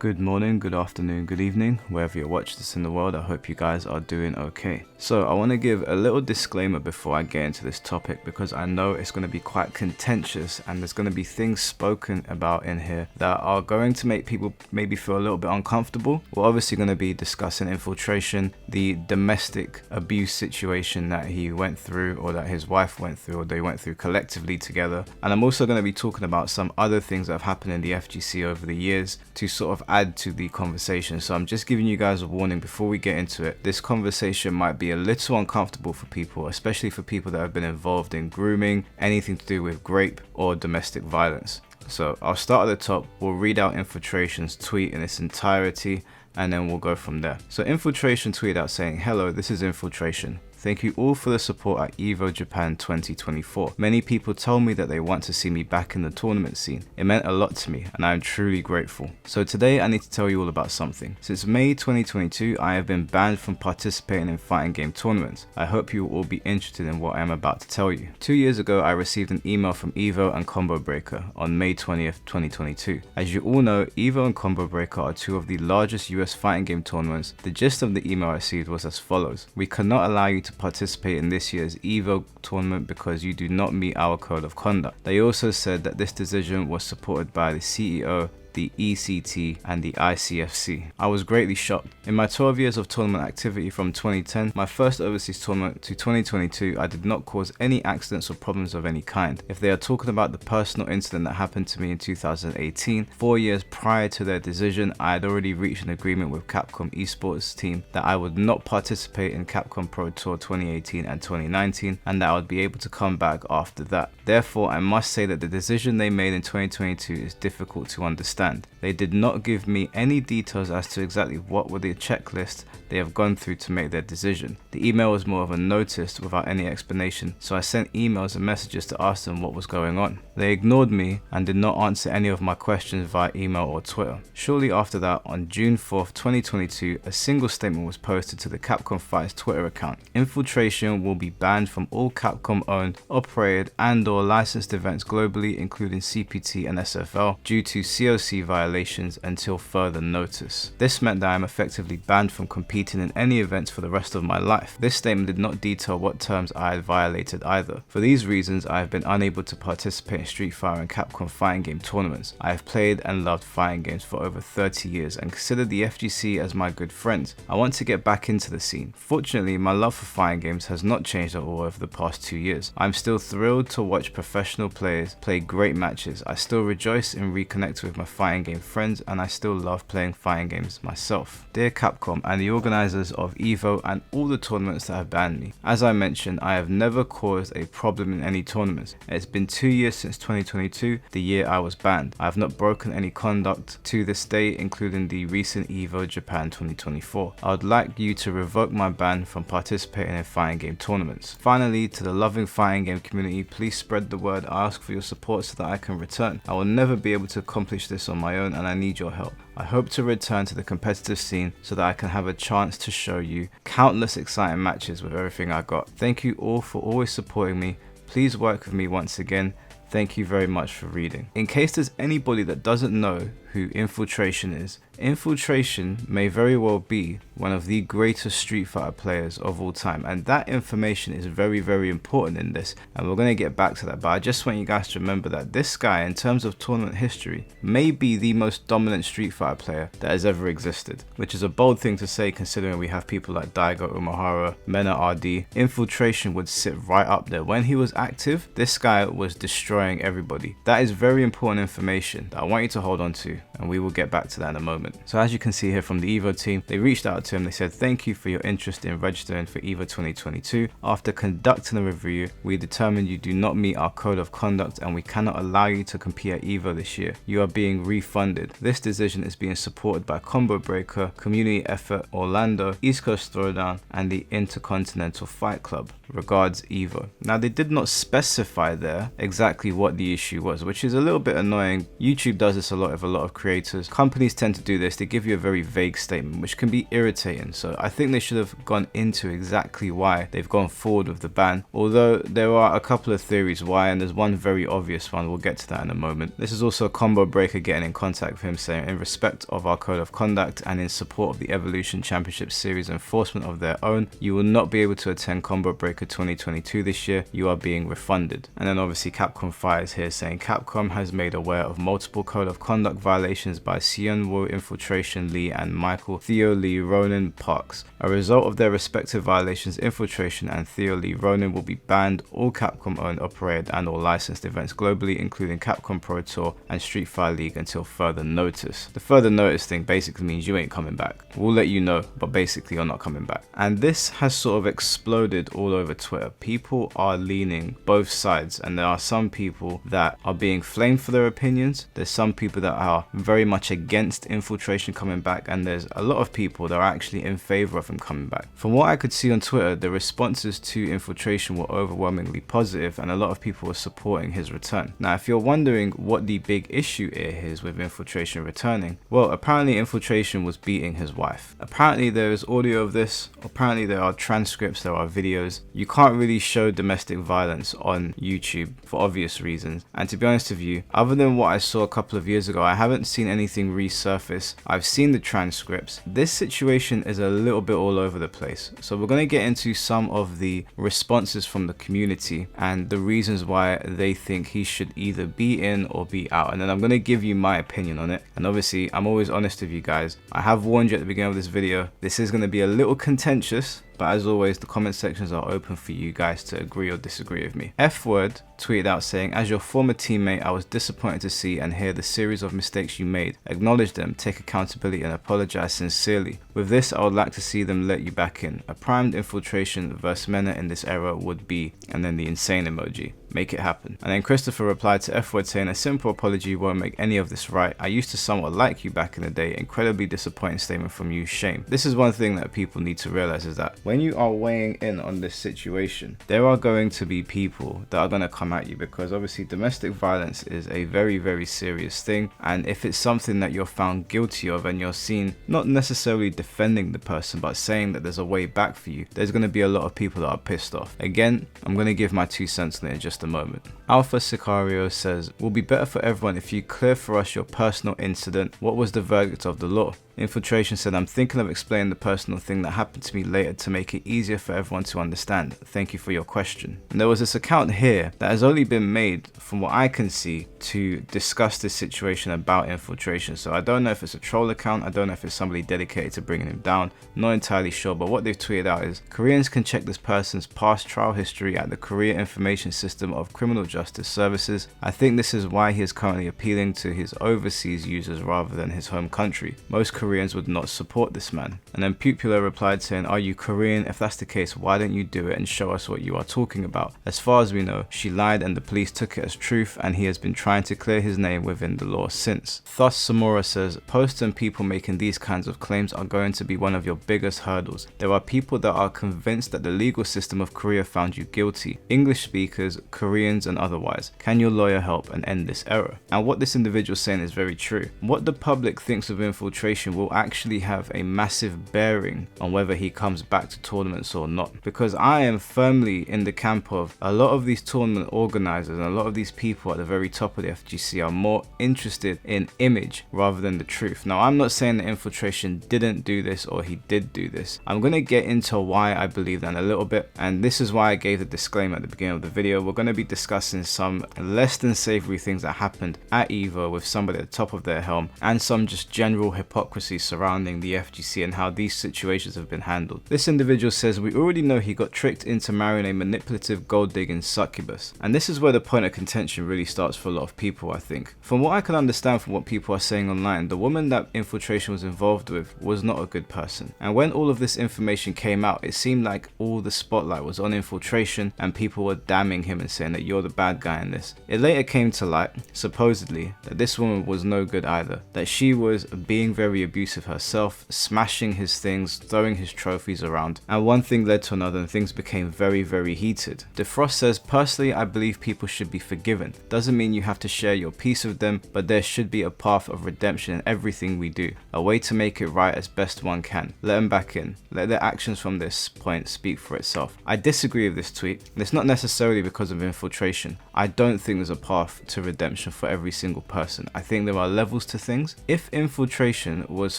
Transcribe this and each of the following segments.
Good morning, good afternoon, good evening, wherever you watch this in the world. I hope you guys are doing okay. So I want to give a little disclaimer before I get into this topic, because I know it's going to be quite contentious and there's going to be things spoken about in here that are going to make people maybe feel a little bit uncomfortable. We're obviously going to be discussing infiltration, the domestic abuse situation that he went through, or that his wife went through, or they went through collectively together. And I'm also going to be talking about some other things that have happened in the FGC over the years to sort of add to the conversation. So I'm just giving you guys a warning before we get into it. This conversation might be a little uncomfortable for people, especially for people that have been involved in grooming, anything to do with rape or domestic violence. So I'll start at the top. We'll read out Infiltration's tweet in its entirety and then we'll go from there. So Infiltration tweeted out saying, "Hello, this is Infiltration. Thank you all for the support at EVO Japan 2024. Many people told me that they want to see me back in the tournament scene. It meant a lot to me and I am truly grateful. So today I need to tell you all about something. Since May 2022, I have been banned from participating in fighting game tournaments. I hope you will all be interested in what I am about to tell you. 2 years ago, I received an email from EVO and Combo Breaker on May 20th, 2022. As you all know, EVO and Combo Breaker are two of the largest US fighting game tournaments. The gist of the email I received was as follows: we cannot allow you to participate in this year's EVO tournament because you do not meet our code of conduct. They also said that this decision was supported by the CEO, the ECT and the ICFC. I was greatly shocked. In my 12 years of tournament activity from 2010, my first overseas tournament, to 2022, I did not cause any accidents or problems of any kind. If they are talking about the personal incident that happened to me in 2018, 4 years prior to their decision, I had already reached an agreement with Capcom esports team that I would not participate in Capcom Pro Tour 2018 and 2019, and that I would be able to come back after that. Therefore, I must say that the decision they made in 2022 is difficult to understand. They did not give me any details as to exactly what were the checklist they have gone through to make their decision. The email was more of a notice without any explanation, so I sent emails and messages to ask them what was going on. They ignored me and did not answer any of my questions via email or Twitter. Shortly after that, on June 4th, 2022, a single statement was posted to the Capcom Fights Twitter account. Infiltration will be banned from all Capcom owned, operated and or licensed events globally, including CPT and SFL, due to COC violations until further notice. This meant that I am effectively banned from competing in any events for the rest of my life. This statement did not detail what terms I had violated either. For these reasons, I have been unable to participate in Street Fighter and Capcom fighting game tournaments. I have played and loved fighting games for over 30 years and consider the FGC as my good friends. I want to get back into the scene. Fortunately, my love for fighting games has not changed at all over the past 2 years. I'm still thrilled to watch professional players play great matches. I still rejoice in reconnecting with my fighting game friends, and I still love playing fighting games myself. Dear Capcom and the organisers of EVO and all the tournaments that have banned me. As I mentioned, I have never caused a problem in any tournaments. It's been 2 years since 2022, the year I was banned. I have not broken any conduct to this day, including the recent EVO Japan 2024. I would like you to revoke my ban from participating in fighting game tournaments. Finally, to the loving fighting game community, please spread the word. I ask for your support so that I can return. I will never be able to accomplish this on my own and I need your help. I hope to return to the competitive scene so that I can have a chance to show you countless exciting matches with everything I got. Thank you all for always supporting me. Please work with me once again. Thank you very much for reading." In case there's anybody that doesn't know who Infiltration is, Infiltration may very well be one of the greatest Street Fighter players of all time, and that information is very, very important in this, and we're going to get back to that, but I just want you guys to remember that this guy, in terms of tournament history, may be the most dominant Street Fighter player that has ever existed, which is a bold thing to say considering we have people like Daigo Umehara, Mena RD. Infiltration would sit right up there. When he was active, this guy was destroying everybody. That is very important information that I want you to hold on to, and we will get back to that in a moment. So as you can see here from the EVO team, they reached out to him. They said, "Thank you for your interest in registering for EVO 2022. After conducting a review, we determined you do not meet our code of conduct and we cannot allow you to compete at EVO this year. You are being refunded. This decision is being supported by Combo Breaker, Community Effort Orlando, East Coast Throwdown, and the Intercontinental Fight Club. Regards, EVO." Now, they did not specify there exactly what the issue was, which is a little bit annoying. YouTube does this a lot with a lot of creators creators, companies tend to do this. They give you a very vague statement, which can be irritating. So I think they should have gone into exactly why they've gone forward with the ban, although there are a couple of theories why, and there's one very obvious one. We'll get to that in a moment. This is also Combo Breaker getting in contact with him, saying, in respect of our code of conduct and in support of the Evolution Championship Series enforcement of their own, you will not be able to attend Combo Breaker 2022 this year. You are being refunded. And then obviously Capcom Fires here saying, Capcom has made aware of multiple code of conduct violations by Who Infiltration Lee and Michael Theo Lee Ronan Parks. A result of their respective violations, Infiltration and Theo Lee Ronan will be banned all Capcom owned, operated and or licensed events globally, including Capcom Pro Tour and Street Fighter League, until further notice. The further notice thing basically means you ain't coming back. We'll let you know, but basically you're not coming back. And this has sort of exploded all over Twitter. People are leaning both sides, and there are some people that are being flamed for their opinions. There's some people that are very much against Infiltration coming back, and there's a lot of people that are actually in favor of him coming back. From what I could see on Twitter, the responses to Infiltration were overwhelmingly positive, and a lot of people were supporting his return. Now, if you're wondering what the big issue is with Infiltration returning, well, apparently Infiltration was beating his wife. Apparently there is audio of this, apparently there are transcripts, there are videos. You can't really show domestic violence on YouTube for obvious reasons, and to be honest with you, other than what I saw a couple of years ago, I haven't seen anything resurface. I've seen the transcripts. This situation is a little bit all over the place, so we're going to get into some of the responses from the community and the reasons why they think he should either be in or be out, and then I'm going to give you my opinion on it. And obviously I'm always honest with you guys. I have warned you at the beginning of this video, this is going to be a little contentious, but as always, the comment sections are open for you guys to agree or disagree with me. F-Word tweeted out saying, as your former teammate, I was disappointed to see and hear the series of mistakes you made. Acknowledge them, take accountability and apologize sincerely. With this, I would like to see them let you back in. A primed Infiltration versus Mena in this era would be, and then the insane emoji. Make it happen. And then Christopher replied to F-Word saying, a simple apology won't make any of this right. I used to somewhat like you back in the day. Incredibly disappointing statement from you. Shame. This is one thing that people need to realize, is that when you are weighing in on this situation, there are going to be people that are going to come at you, because obviously domestic violence is a very, very serious thing. And if it's something that you're found guilty of and you're seen not necessarily defending the person, but saying that there's a way back for you, there's going to be a lot of people that are pissed off. Again, I'm going to give my 2 cents on it in just a moment. Alpha Sicario says, will be better for everyone if you clear for us your personal incident. What was the verdict of the law? Infiltration said, I'm thinking of explaining the personal thing that happened to me later to make it easier for everyone to understand. Thank you for your question. And there was this account here that has only been made, from what I can see, to discuss this situation about Infiltration. So I don't know if it's a troll account, I don't know if it's somebody dedicated to bringing him down, not entirely sure, but what they've tweeted out is, Koreans can check this person's past trial history at the Korea Information System of Criminal Justice Services. I think this is why he is currently appealing to his overseas users rather than his home country. Most Koreans would not support this man. And then Pupula replied saying, are you Korean? If that's the case, why don't you do it and show us what you are talking about? As far as we know, she lied and the police took it as truth, and he has been trying to clear his name within the law since. Thus Samora says, posts and people making these kinds of claims are going to be one of your biggest hurdles. There are people that are convinced that the legal system of Korea found you guilty. English speakers, Koreans and otherwise. Can your lawyer help and end this error? And what this individual is saying is very true. What the public thinks of Infiltration will actually have a massive bearing on whether he comes back to tournaments or not, because I am firmly in the camp of a lot of these tournament organizers and a lot of these people at the very top of the FGC are more interested in image rather than the truth. Now, I'm not saying that Infiltration didn't do this or he did do this. I'm going to get into why I believe that in a little bit, and this is why I gave the disclaimer at the beginning of the video. We're going to be discussing some less than savory things that happened at EVO with somebody at the top of their helm, and some just general hypocrisy surrounding the FGC and how these situations have been handled. This individual says, we already know he got tricked into marrying a manipulative gold digging succubus. And this is where the point of contention really starts for a lot of people, I think. From what I can understand from what people are saying online, the woman that Infiltration was involved with was not a good person. And when all of this information came out, it seemed like all the spotlight was on Infiltration and people were damning him and saying that you're the bad guy in this. It later came to light, supposedly, that this woman was no good either. That she was being very abusive herself, smashing his things, throwing his trophies around, and one thing led to another and things became very, very heated. Defrost says, personally, I believe people should be forgiven. Doesn't mean you have to share your peace with them, but there should be a path of redemption in everything we do. A way to make it right as best one can. Let them back in. Let their actions from this point speak for itself. I disagree with this tweet, and it's not necessarily because of infiltration. I don't think there's a path to redemption for every single person. I think there are levels to things. If Infiltration was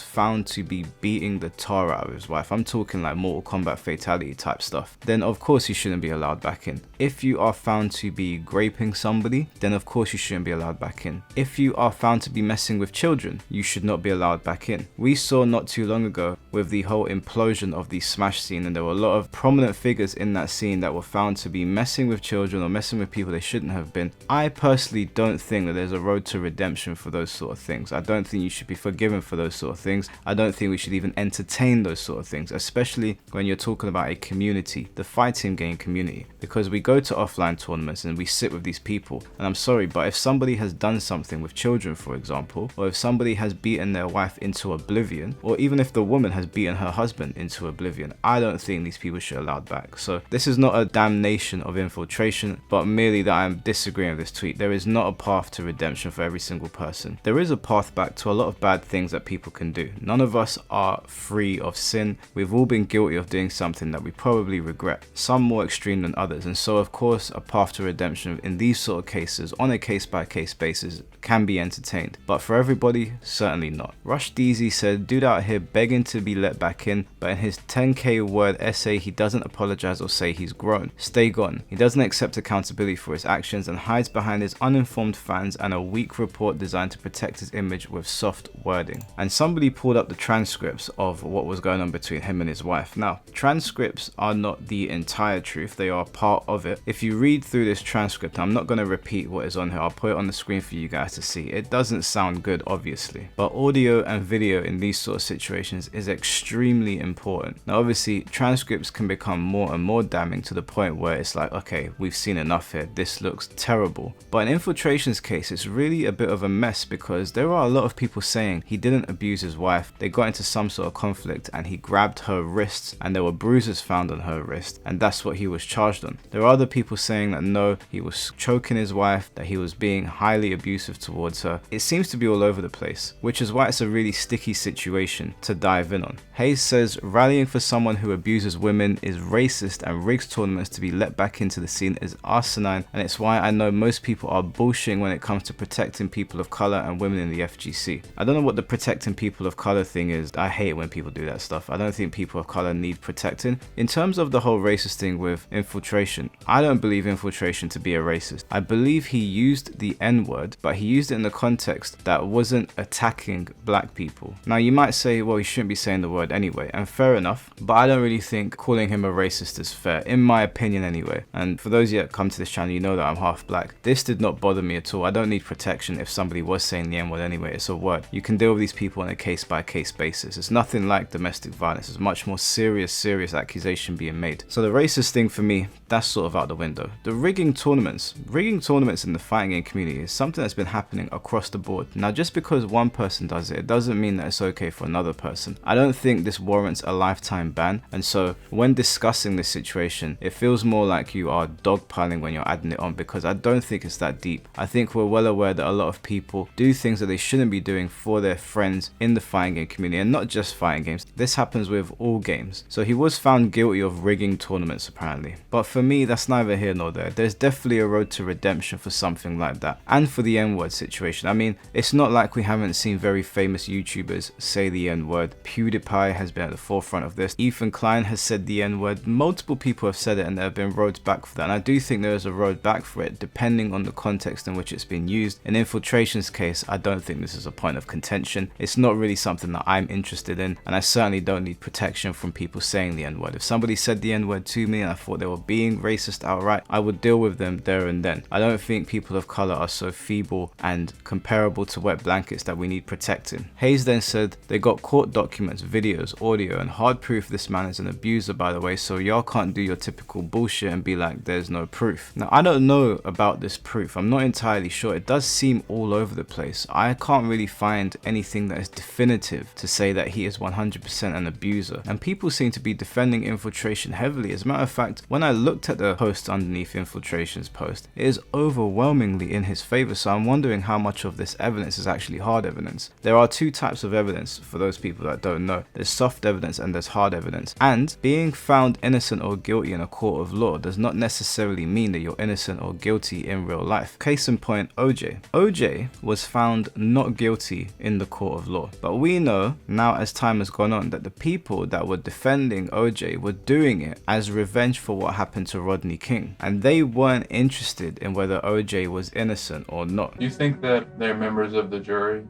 found to be beating the tar out of his wife, I'm talking like Mortal Kombat fatality type stuff, then of course he shouldn't be allowed back in. If you are found to be graping somebody, then of course you shouldn't be allowed back in. If you are found to be messing with children, you should not be allowed back in. We saw not too long ago with the whole implosion of the Smash scene, and there were a lot of prominent figures in that scene that were found to be messing with children or messing with people they shouldn't have been. I personally don't think that there's a road to redemption for those sort of things. I don't think you should be forgiven for those sort of things. I don't think we should even entertain those sort of things, especially when you're talking about a community, the fighting game community, because we go to offline tournaments and we sit with these people, and I'm sorry, but if somebody has done something with children, for example, or if somebody has beaten their wife into oblivion, or even if the woman has beaten her husband into oblivion, I don't think these people should be allowed back. So this is not a damnation of Infiltration, but merely that I'm disagreeing with this tweet. There is not a path to redemption for every single person. There is a path back to a lot of bad things that people can do. None of us are free of sin. We've all been guilty of doing something that we probably regret, some more extreme than others, and so of course a path to redemption in these sort of cases on a case-by-case basis can be entertained, but for everybody, certainly not. Rush DZ said, dude out here begging to be let back in, but in his 10k word essay he doesn't apologize or say he's grown. Stay gone. He doesn't accept accountability for his actions and hides behind his uninformed fans and a weak report designed to protect his image with soft wording. And somebody pulled up the transcripts of what was going on between him and his wife. Now, transcripts are not the entire truth, they are part of it. If you read through this transcript, I'm not going to repeat what is on here, I'll put it on the screen for you guys to see. It doesn't sound good, obviously, but audio and video in these sort of situations is extremely important. Now obviously transcripts can become more and more damning to the point where it's like, okay, we've seen enough here, this looks terrible. But in Infiltration's case, it's really a bit of a mess because there are a lot of people saying he didn't abuse his wife, they got into some sort of conflict and he grabbed her wrists and there were bruises found on her wrist, and that's what he was charged on. There are other people saying that no, he was choking his wife, that he was being highly abusive towards her. It seems to be all over the place, which is why it's a really sticky situation to dive in on. Hayes says, rallying for someone who abuses women is racist and rigs tournaments to be let back into the scene is asinine, and it's why I know most people are bullshitting when it comes to protecting people of color and women in the FGC. I don't know what the protecting people of color thing is. I hate it when people do that stuff. I don't think people of color need protecting. In terms of the whole racist thing with Infiltration, I don't believe Infiltration to be a racist. I believe he used the N-word, but he used it in the context that wasn't attacking black people. Now you might say, well, he shouldn't be saying the word anyway, and fair enough, but I don't really think calling him a racist is fair, in my opinion anyway. And for those of you that come to this channel, you know that I'm half black. This did not bother me at all. I don't need protection if somebody was saying the N-word anyway. It's a word. You can deal with these people on a case-by-case basis. It's nothing like domestic violence. It's much more serious accusation being made. So the racist thing for me, that's sort of out the window. The rigging tournaments in the fighting game community is something that's been happening across the board. Now just because one person does it, it doesn't mean that it's okay for another person. I don't think this warrants a lifetime ban, and so when discussing this situation, it feels more like you are dogpiling when you're adding it on, because I don't think it's that deep. I think we're well aware that a lot of people do things that they shouldn't be doing for their friends in the fighting game community, and not just fighting games. This happens with all games. So he was found guilty of rigging tournaments apparently, but for me that's neither here nor there. There's definitely a road to redemption for something like that, and for the N-word situation. I mean, it's not like we haven't seen very famous YouTubers say the N-word. PewDiePie has been at the forefront of this. Ethan Klein has said the N-word. Multiple people have said it and there have been roads back for that, and I do think there is a road back for it depending on the context in which it's been used. In Infiltration's case, I don't think this is a point of contention. It's not really something that I'm interested in, and I certainly don't need protection from people saying the N-word. If somebody said the N-word to me and I thought they were being racist outright, I would deal with them there and then. I don't think people of color are so feeble and comparable to wet blankets that we need protecting. Hayes then said, they got court documents, videos, audio, and hard proof this man is an abuser, by the way, so y'all can't do your typical bullshit and be like there's no proof. Now I don't know about this proof, I'm not entirely sure. It does seem all over the place. I can't really find anything that is definitive to say that he is 100% an abuser, and people seem to be defending Infiltration heavily. As a matter of fact, when I looked at the post underneath Infiltration's post, it is overwhelmingly in his favor, so I'm wondering how much of this evidence is actually hard evidence. There are two types of evidence for those people that don't know. There's soft evidence and there's hard evidence. And being found innocent or guilty in a court of law does not necessarily mean that you're innocent or guilty in real life. Case in point, OJ. OJ was found not guilty in the court of law. But we know now, as time has gone on, that the people that were defending OJ were doing it as revenge for what happened to Rodney King. And they weren't interested in whether OJ was innocent or not. You think that they're members of the jury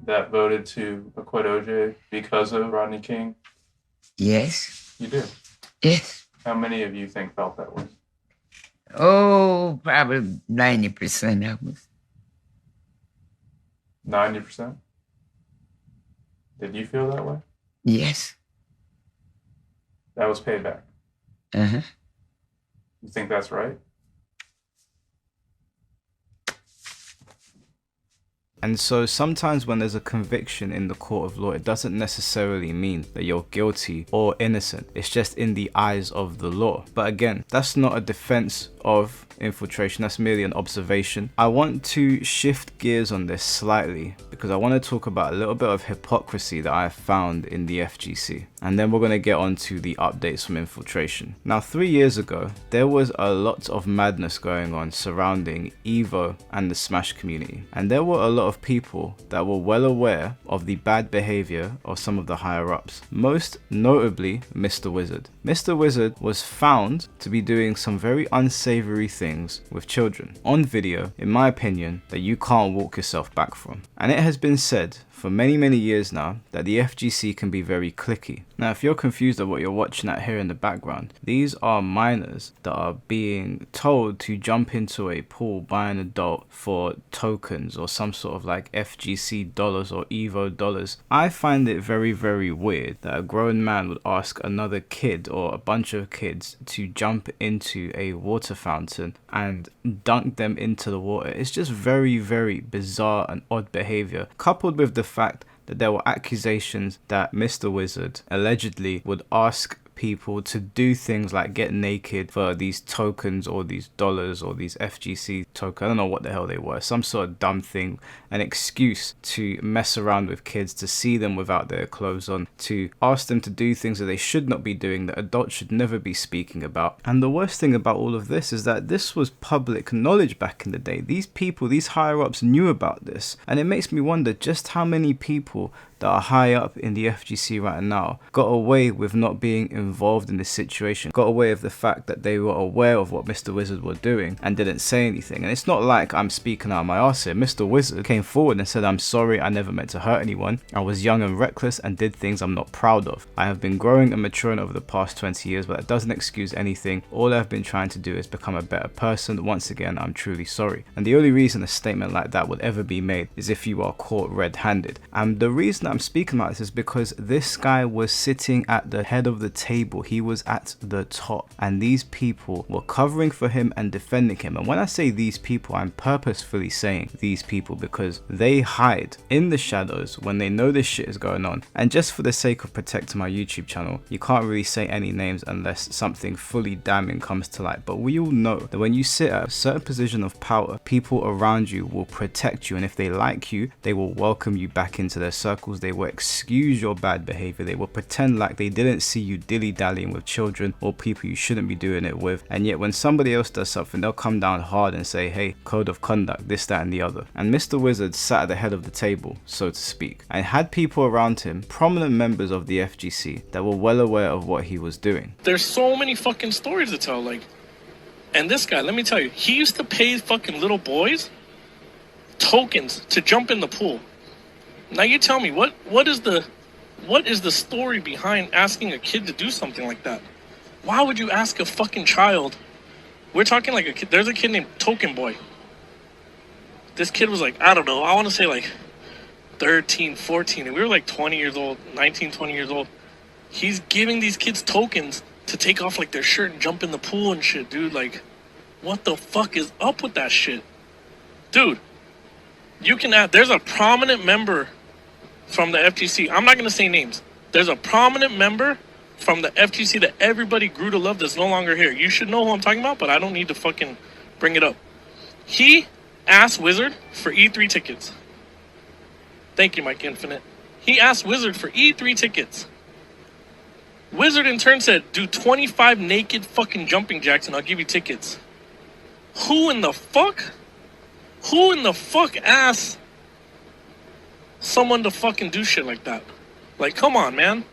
that voted to acquit OJ because of Rodney King? Yes. You do? Yes. How many of you think felt that way? Oh, probably 90% of us. 90%? Did you feel that way? Yes. That was payback. Uh-huh. You think that's right? And so sometimes when there's a conviction in the court of law, it doesn't necessarily mean that you're guilty or innocent. It's just in the eyes of the law. But again, that's not a defense of infiltration, that's merely an observation. I want to shift gears on this slightly because I want to talk about a little bit of hypocrisy that I found in the FGC. And then we're going to get on to the updates from infiltration. Now, 3 years ago, there was a lot of madness going on surrounding Evo and the Smash community. And there were a lot of people that were well aware of the bad behavior of some of the higher ups. Most notably, Mr. Wizard. Mr. Wizard was found to be doing some very unsavory things with children on video, in my opinion, that you can't walk yourself back from. And it has been said for many years now that the FGC can be very cliquey. Now, if you're confused at what you're watching at here in the background, these are minors that are being told to jump into a pool by an adult for tokens or some sort of like FGC dollars or Evo dollars. I find it very weird that a grown man would ask another kid or a bunch of kids to jump into a water fountain and dunk them into the water. It's just very bizarre and odd behavior, coupled with the fact that there were accusations that Mr. Wizard allegedly would ask people to do things like get naked for these tokens or these dollars or these FGC tokens. I don't know what the hell they were. Some sort of dumb thing, an excuse to mess around with kids, to see them without their clothes on, to ask them to do things that they should not be doing, that adults should never be speaking about. And the worst thing about all of this is that this was public knowledge back in the day. These people, these higher ups knew about this. And it makes me wonder just how many people that are high up in the FGC right now got away with not being involved in this situation, got away with the fact that they were aware of what Mr. Wizard were doing and didn't say anything. And it's not like I'm speaking out of my arse here. Mr. Wizard came forward and said, "I'm sorry, I never meant to hurt anyone. I was young and reckless and did things I'm not proud of. I have been growing and maturing over the past 20 years, but that doesn't excuse anything. All I've been trying to do is become a better person. Once again, I'm truly sorry." And the only reason a statement like that would ever be made is if you are caught red-handed. And the reason I'm speaking about this is because this guy was sitting at the head of the table. He was at the top, and these people were covering for him and defending him. And when I say these people, I'm purposefully saying these people because they hide in the shadows when they know this shit is going on. And just for the sake of protecting my YouTube channel, you can't really say any names unless something fully damning comes to light. But we all know that when you sit at a certain position of power, people around you will protect you, and if they like you, they will welcome you back into their circles. They will excuse your bad behavior. They will pretend like they didn't see you dilly-dallying with children or people you shouldn't be doing it with. And yet when somebody else does something, they'll come down hard and say, "Hey, code of conduct, this, that and the other." And Mr. Wizard sat at the head of the table, so to speak, and had people around him, prominent members of the FGC, that were well aware of what he was doing. There's so many fucking stories to tell, like, and this guy, let me tell you, he used to pay fucking little boys tokens to jump in the pool. Now you tell me, what is the story behind asking a kid to do something like that? Why would you ask a fucking child? We're talking like a kid. There's a kid named Token Boy. This kid was like, I don't know, I want to say like 13, 14, and we were like 20 years old, 19, 20 years old. He's giving these kids tokens to take off like their shirt and jump in the pool and shit, dude. Like, what the fuck is up with that shit? Dude, you can add, there's a prominent member from the FGC. I'm not going to say names. There's a prominent member from the FGC that everybody grew to love that's no longer here. You should know who I'm talking about, but I don't need to fucking bring it up. He asked Wizard for E3 tickets. Thank you, Mike Infinite. He asked Wizard for E3 tickets. Wizard in turn said, do 25 naked fucking jumping jacks and I'll give you tickets. Who in the fuck? Who in the fuck asked someone to fucking do shit like that? Like, come on, man.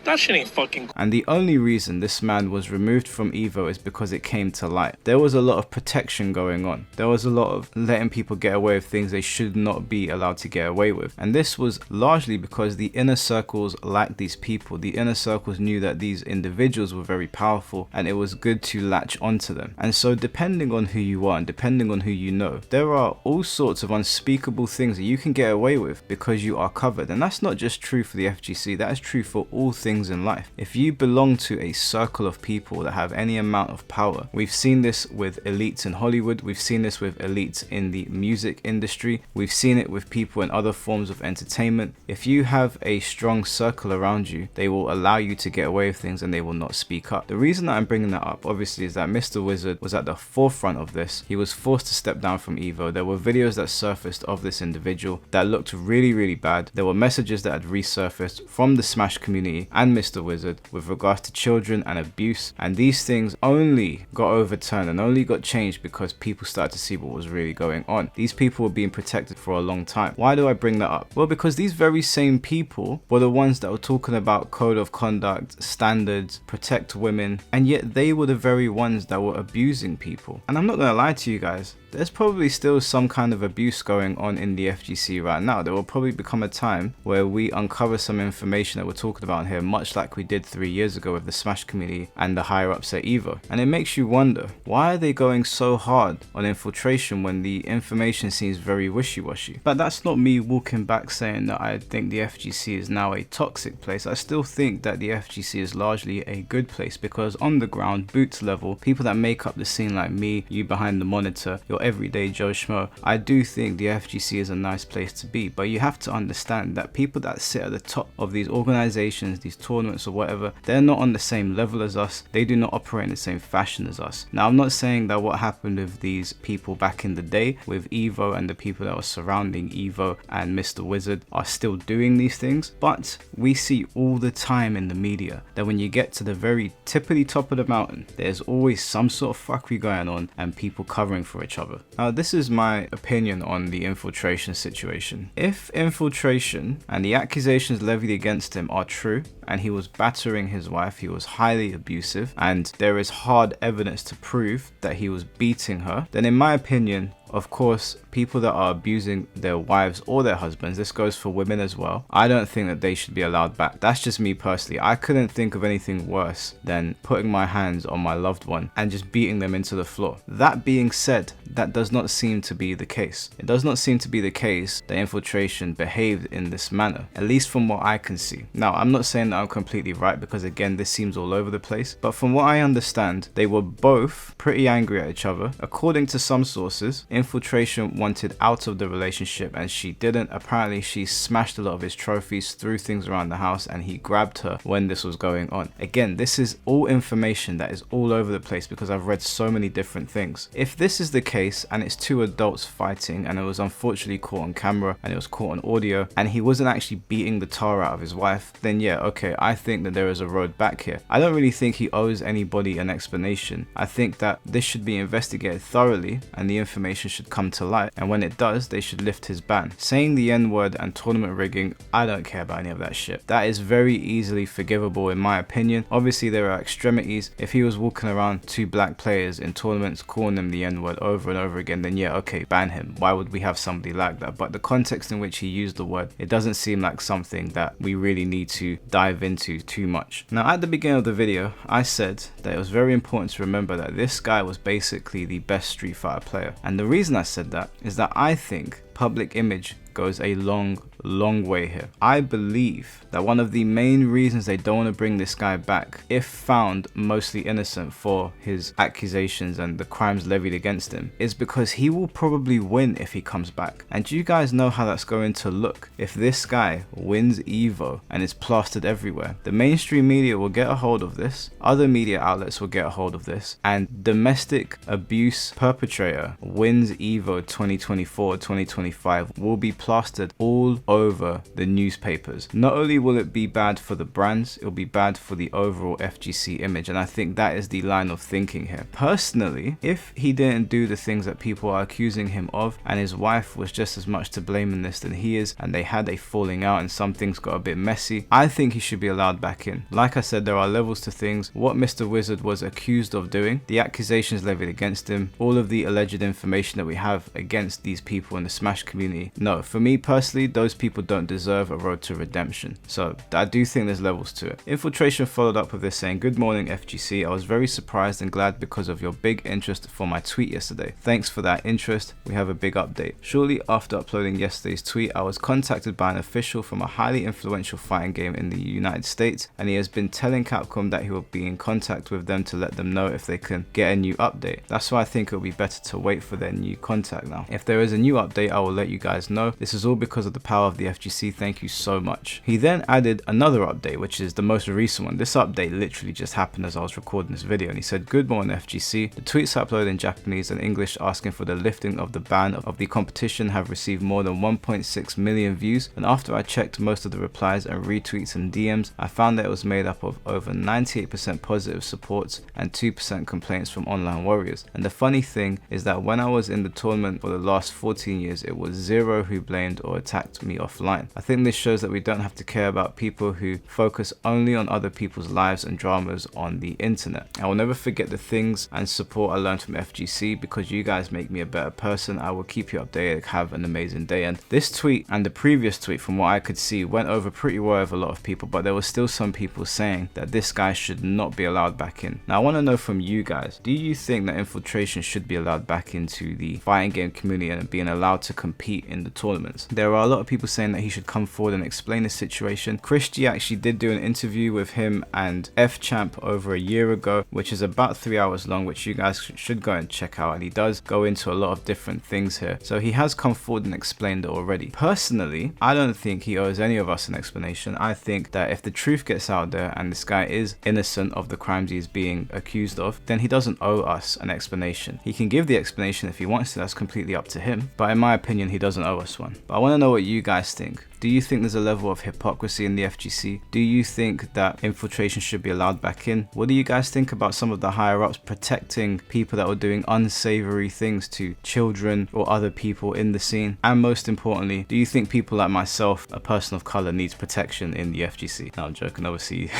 That shit ain't fucking. And the only reason this man was removed from Evo is because it came to light. There was a lot of protection going on. There was a lot of letting people get away with things they should not be allowed to get away with. And this was largely because the inner circles liked these people. The inner circles knew that these individuals were very powerful and it was good to latch onto them. And so depending on who you are and depending on who you know, there are all sorts of unspeakable things that you can get away with because you are covered. And that's not just true for the FGC, that is true for all things in life. If you belong to a circle of people that have any amount of power, we've seen this with elites in Hollywood, we've seen this with elites in the music industry, we've seen it with people in other forms of entertainment. If you have a strong circle around you, they will allow you to get away with things and they will not speak up. The reason that I'm bringing that up obviously is that Mr. Wizard was at the forefront of this. He was forced to step down from Evo. There were videos that surfaced of this individual that looked really bad. There were messages that had resurfaced from the Smash community and Mr. Wizard with regards to children and abuse, and these things only got overturned and only got changed because people started to see what was really going on. These people were being protected for a long time. Why do I bring that up? Well, because these very same people were the ones that were talking about code of conduct, standards, protect women, and yet they were the very ones that were abusing people. And I'm not gonna lie to you guys, there's probably still some kind of abuse going on in the FGC right now. There will probably become a time where we uncover some information that we're talking about here, much like we did 3 years ago with the Smash community and the higher ups at Evo. And it makes you wonder, why are they going so hard on infiltration when the information seems very wishy-washy? But that's not me walking back saying that I think the FGC is now a toxic place. I still think that the FGC is largely a good place because on the ground, boots level, people that make up the scene like me, you behind the monitor, your everyday Joe Schmo, I do think the FGC is a nice place to be. But you have to understand that people that sit at the top of these organizations, these tournaments or whatever, they're not on the same level as us. They do not operate in the same fashion as us. Now, I'm not saying that what happened with these people back in the day with Evo and the people that were surrounding Evo and Mr. Wizard are still doing these things, but we see all the time in the media that when you get to the very tippity top of the mountain, there's always some sort of fuckery going on and people covering for each other. Now, this is my opinion on the infiltration situation. If infiltration and the accusations levied against him are true, and he was battering his wife, he was highly abusive, and there is hard evidence to prove that he was beating her, then in my opinion, of course, people that are abusing their wives or their husbands, this goes for women as well, I don't think that they should be allowed back. That's just me personally. I couldn't think of anything worse than putting my hands on my loved one and just beating them into the floor. That being said, that does not seem to be the case. It does not seem to be the case that infiltration behaved in this manner, at least from what I can see. Now, I'm not saying that I'm completely right because again, this seems all over the place, but from what I understand, they were both pretty angry at each other. According to some sources, infiltration wanted out of the relationship and she didn't. Apparently, she smashed a lot of his trophies, threw things around the house, and he grabbed her when this was going on. Again, this is all information that is all over the place because I've read so many different things. If this is the case and it's two adults fighting and it was unfortunately caught on camera and it was caught on audio and he wasn't actually beating the tar out of his wife, then yeah, okay, I think that there is a road back here. I don't really think he owes anybody an explanation. I think that this should be investigated thoroughly and the information should come to light, and when it does, they should lift his ban. Saying the N-word and tournament rigging, I don't care about any of that shit. That is very easily forgivable in my opinion. Obviously there are extremities. If he was walking around two black players in tournaments calling them the N-word over and over again, then yeah, okay, ban him. Why would we have somebody like that? But the context in which he used the word, it doesn't seem like something that we really need to dive into too much. Now, at the beginning of the video, I said that it was very important to remember that this guy was basically the best Street Fighter player. And the reason I said that is that I think public image goes a long long way here. I believe that one of the main reasons they don't want to bring this guy back, if found mostly innocent for his accusations and the crimes levied against him, is because he will probably win if he comes back. And do you guys know how that's going to look? If this guy wins Evo and is plastered everywhere, the mainstream media will get a hold of this, other media outlets will get a hold of this, and domestic abuse perpetrator wins Evo 2024-2025 will be plastered all over the newspapers. Not only will it be bad for the brands, it'll be bad for the overall FGC image, and I think that is the line of thinking here. Personally, if he didn't do the things that people are accusing him of, and his wife was just as much to blame in this than he is, and they had a falling out and some things got a bit messy, I think he should be allowed back in. Like I said, there are levels to things. What Mr. Wizard was accused of doing, the accusations levied against him, all of the alleged information that we have against these people in the Smash community. No, for me personally, those people don't deserve a road to redemption. So I do think there's levels to it. Infiltration followed up with this saying, "Good morning FGC, I was very surprised and glad because of your big interest for my tweet yesterday. Thanks for that interest. We have a big update. Shortly after uploading yesterday's tweet, I was contacted by an official from a highly influential fighting game in the United States, and he has been telling Capcom that he will be in contact with them to let them know if they can get a new update. That's why I think it will be better to wait for their new contact now. If there is a new update, I will let you guys know. This is all because of the power of the FGC. Thank you so much." He then added another update, which is the most recent one. This update literally just happened as I was recording this video, and he said, "Good morning FGC. The tweets uploaded in Japanese and English asking for the lifting of the ban of the competition have received more than 1.6 million views, and after I checked most of the replies and retweets and DMs, I found that it was made up of over 98% positive supports and 2% complaints from online warriors. And the funny thing is that when I was in the tournament for the last 14 years, it was zero who blamed or attacked me offline. I think this shows that we don't have to care about people who focus only on other people's lives and dramas on the internet. I will never forget the things and support I learned from FGC because you guys make me a better person. I will keep you updated. Have an amazing day." And this tweet and the previous tweet, from what I could see, went over pretty well with a lot of people, but there were still some people saying that this guy should not be allowed back in. Now I want to know from you guys, do you think that Infiltration should be allowed back into the fighting game community and being allowed to compete in the tournaments? There are a lot of people saying that he should come forward and explain the situation. Chris G actually did do an interview with him and F Champ over a year ago, which is about 3 hours long, which you guys should go and check out, and he does go into a lot of different things here. So he has come forward and explained it already. Personally, I don't think he owes any of us an explanation. I think that if the truth gets out there and this guy is innocent of the crimes he's being accused of, then he doesn't owe us an explanation. He can give the explanation if he wants to, that's completely up to him, but in my opinion he doesn't owe us one. But I want to know what you guys think. Do you think there's a level of hypocrisy in the FGC? Do you think that Infiltration should be allowed back in? What do you guys think about some of the higher ups protecting people that were doing unsavory things to children or other people in the scene? And most importantly, do you think people like myself, a person of color, needs protection in the FGC? No, I'm joking, obviously.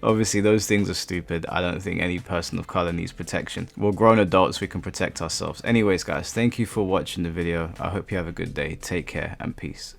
Obviously those things are stupid. I don't think any person of color needs protection. We're grown adults, we can protect ourselves. Anyways guys, thank you for watching the video. I hope you have a good day. Take care and peace.